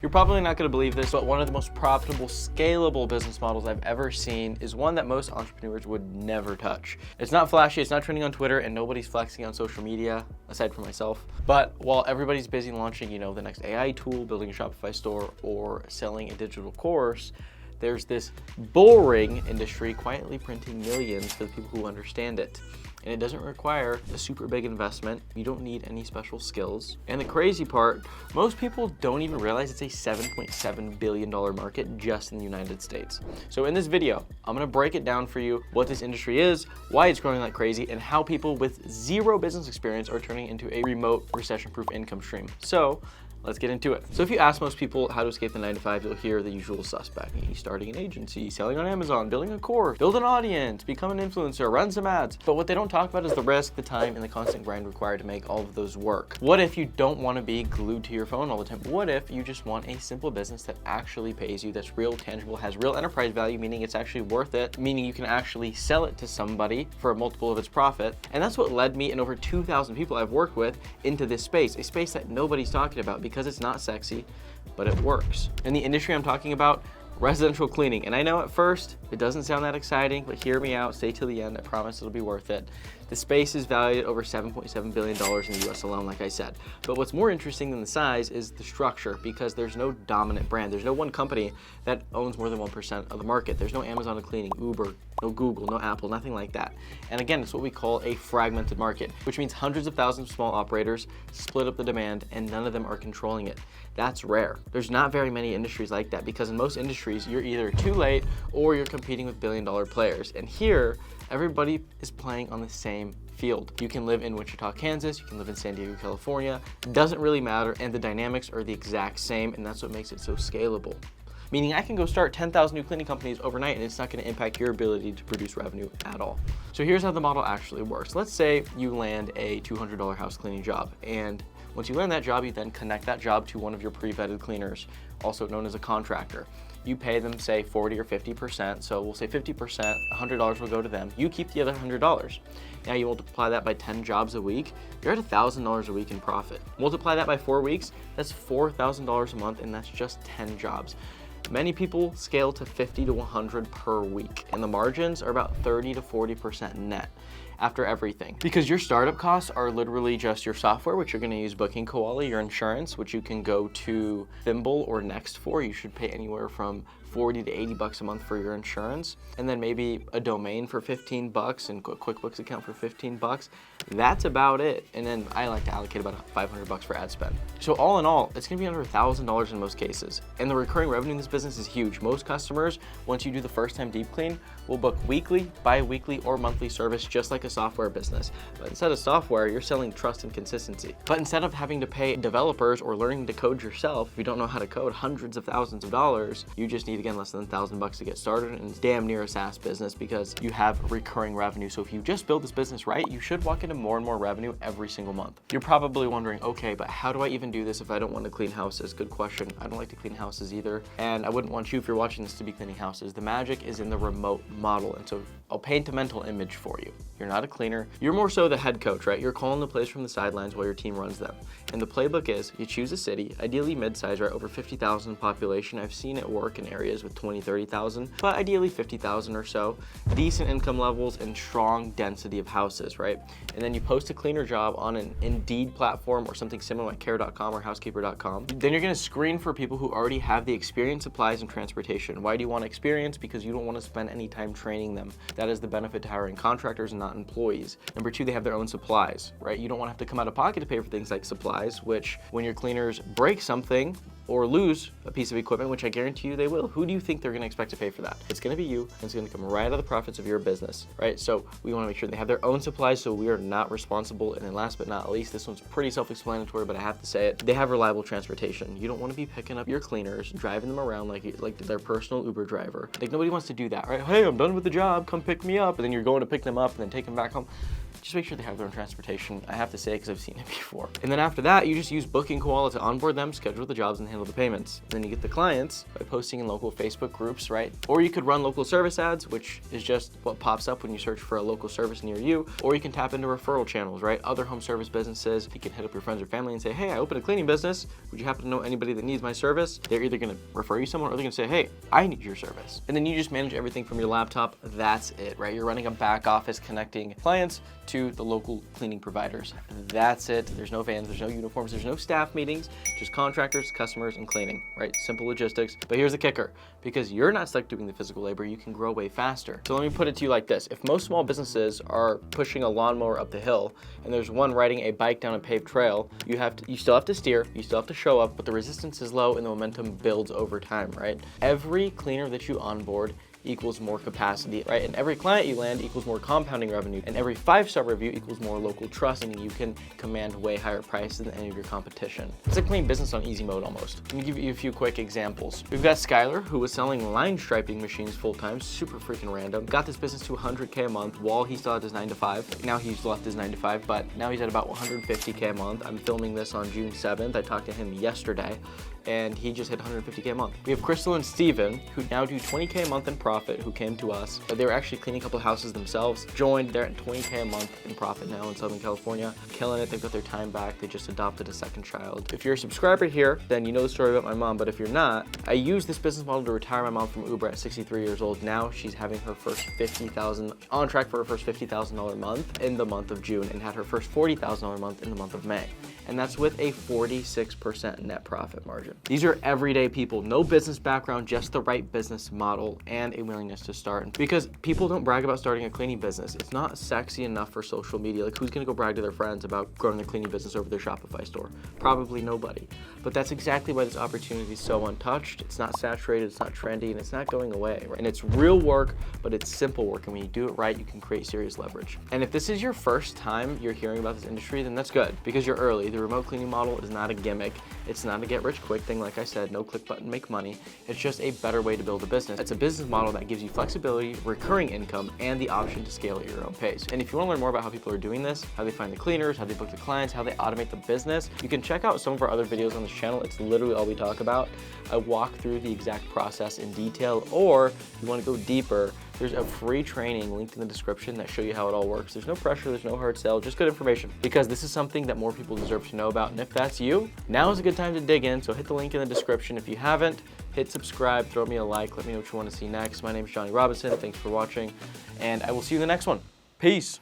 You're probably not going to believe this, but one of the most profitable, scalable business models I've ever seen is one that most entrepreneurs would never touch. It's not flashy, it's not trending on Twitter, and nobody's flexing on social media, aside from myself. But while everybody's busy launching, the next AI tool, building a Shopify store, or selling a digital course, there's this boring industry quietly printing millions for the people who understand it. And it doesn't require a super big investment. You don't need any special skills. And the crazy part, most people don't even realize it's a $7.7 billion market just in the United States. So in this video, I'm gonna break it down for you what this industry is, why it's growing like crazy, and how people with zero business experience are turning into a remote recession-proof income stream. So let's get into it. So if you ask most people how to escape the 9-to-5, you'll hear the usual suspect. Starting an agency, selling on Amazon, building a course, build an audience, become an influencer, run some ads. But what they don't talk about is the risk, the time, and the constant grind required to make all of those work. What if you don't want to be glued to your phone all the time? What if you just want a simple business that actually pays you, that's real, tangible, has real enterprise value, meaning it's actually worth it, meaning you can actually sell it to somebody for a multiple of its profit? And that's what led me and over 2,000 people I've worked with into this space, a space that nobody's talking about because it's not sexy, but it works. In the industry I'm talking about, residential cleaning. And I know at first it doesn't sound that exciting, but hear me out, stay till the end, I promise it'll be worth it. The space is valued at over $7.7 billion in the US alone, like I said. But what's more interesting than the size is the structure, because there's no dominant brand. There's no one company that owns more than 1% of the market. There's no Amazon of cleaning, Uber, no Google, no Apple, nothing like that. And again, it's what we call a fragmented market, which means hundreds of thousands of small operators split up the demand and none of them are controlling it. That's rare. There's not very many industries like that, because in most industries, you're either too late or you're competing with billion-dollar players. And here, everybody is playing on the same field. You can live in Wichita, Kansas, you can live in San Diego, California. It doesn't really matter, and the dynamics are the exact same, and that's what makes it so scalable. Meaning I can go start 10,000 new cleaning companies overnight and it's not gonna impact your ability to produce revenue at all. So here's how the model actually works. Let's say you land a $200 house cleaning job, and once you land that job, you then connect that job to one of your pre-vetted cleaners, also known as a contractor. You pay them, say, 40 or 50%, so we'll say 50%, $100 will go to them. You keep the other $100. Now you multiply that by 10 jobs a week, you're at $1,000 a week in profit. Multiply that by 4 weeks, that's $4,000 a month, and that's just 10 jobs. Many people scale to 50 to 100 per week, and the margins are about 30 to 40% net after everything. Because your startup costs are literally just your software, which you're gonna use Booking Koala, your insurance, which you can go to Thimble or Next for. You should pay anywhere from 40 to 80 bucks a month for your insurance, and then maybe a domain for 15 bucks and a QuickBooks account for 15 bucks. That's about it. And then I like to allocate about 500 bucks for ad spend. So all in all, it's gonna be under $1,000 in most cases. And the recurring revenue in this business is huge. Most customers, once you do the first time deep clean, will book weekly, bi-weekly, or monthly service, just like a software business. But instead of software, you're selling trust and consistency. But instead of having to pay developers or learning to code yourself, if you don't know how to code, hundreds of thousands of dollars, you just need, again, less than $1,000 to get started, and it's damn near a SaaS business because you have recurring revenue. So if you just build this business right, you should walk into more and more revenue every single month. You're probably wondering, okay, but how do I even do this if I don't want to clean houses? Good question. I don't like to clean houses either, and I wouldn't want you, if you're watching this, to be cleaning houses. The magic is in the remote model, and so I'll paint a mental image for you. You're not a cleaner. You're more so the head coach, right? You're calling the plays from the sidelines while your team runs them. And the playbook is you choose a city, ideally mid-size, right? Over 50,000 population. I've seen it work in areas with 20, 30,000, but ideally 50,000 or so. Decent income levels and strong density of houses, right? And then you post a cleaner job on an Indeed platform or something similar like Care.com or Housekeeper.com. Then you're gonna screen for people who already have the experience, supplies, and transportation. Why do you want experience? Because you don't want to spend any time training them. That is the benefit to hiring contractors and not employees. Number two, they have their own supplies, right? You don't want to have to come out of pocket to pay for things like supplies, which when your cleaners break something or lose a piece of equipment, which I guarantee you they will, who do you think they're gonna expect to pay for that? It's gonna be you, and it's gonna come right out of the profits of your business, right? So we wanna make sure they have their own supplies so we are not responsible. And then last but not least, this one's pretty self-explanatory, but I have to say it, they have reliable transportation. You don't wanna be picking up your cleaners, driving them around like their personal Uber driver. Like, nobody wants to do that, right? Hey, I'm done with the job, come pick me up. And then you're going to pick them up and then take them back home. just make sure they have their own transportation. I have to say, because I've seen it before. And then after that, you just use Booking Koala to onboard them, schedule the jobs, and handle the payments. And then you get the clients by posting in local Facebook groups, right? Or you could run local service ads, which is just what pops up when you search for a local service near you. Or you can tap into referral channels, right? Other home service businesses. You can hit up your friends or family and say, hey, I opened a cleaning business. Would you happen to know anybody that needs my service? They're either gonna refer you someone or they're gonna say, hey, I need your service. And then you just manage everything from your laptop. That's it, right? You're running a back office connecting clients to the local cleaning providers. That's it. There's no vans, there's no uniforms, there's no staff meetings, just contractors, customers, and cleaning, right? Simple logistics. But here's the kicker, because you're not stuck doing the physical labor, you can grow way faster. So let me put it to you like this. If most small businesses are pushing a lawnmower up the hill and there's one riding a bike down a paved trail, you still have to steer, you still have to show up, but the resistance is low and the momentum builds over time, right? Every cleaner that you onboard equals more capacity, right? And every client you land equals more compounding revenue. And every 5-star review equals more local trust, meaning you can command way higher prices than any of your competition. It's like playing business on easy mode almost. Let me give you a few quick examples. We've got Skylar, who was selling line striping machines full-time, super freaking random. Got this business to 100K a month while he still had his 9-to-5. Now he's left his 9-to-5, but now he's at about 150K a month. I'm filming this on June 7th. I talked to him yesterday, and he just hit 150K a month. We have Crystal and Steven, who now do 20K a month in profit, who came to us. They were actually cleaning a couple of houses themselves, joined, they're at 20K a month in profit now in Southern California, killing it. They've got their time back. They just adopted a second child. If you're a subscriber here, then you know the story about my mom, but if you're not, I used this business model to retire my mom from Uber at 63 years old. Now she's having her first $50,000, on track for her first $50,000 month in the month of June, and had her first $40,000 month in the month of May. And that's with a 46% net profit margin. These are everyday people, no business background, just the right business model and a willingness to start. Because people don't brag about starting a cleaning business. It's not sexy enough for social media. Like, who's gonna go brag to their friends about growing their cleaning business over their Shopify store? Probably nobody. But that's exactly why this opportunity is so untouched. It's not saturated, it's not trendy, and it's not going away. Right? And it's real work, but it's simple work. And when you do it right, you can create serious leverage. And if this is your first time you're hearing about this industry, then that's good, because you're early. The remote cleaning model is not a gimmick. It's not a get rich quick thing. Like I said, no click button, make money. It's just a better way to build a business. It's a business model that gives you flexibility, recurring income, and the option to scale at your own pace. And if you want to learn more about how people are doing this, how they find the cleaners, how they book the clients, how they automate the business, you can check out some of our other videos on this channel. It's literally all we talk about. I walk through the exact process in detail, or if you want to go deeper, there's a free training linked in the description that show you how it all works. There's no pressure, there's no hard sell, just good information, because this is something that more people deserve to know about. And if that's you, now is a good time to dig in. So hit the link in the description. If you haven't, hit subscribe, throw me a like, let me know what you want to see next. My name is Johnny Robinson. Thanks for watching, and I will see you in the next one. Peace.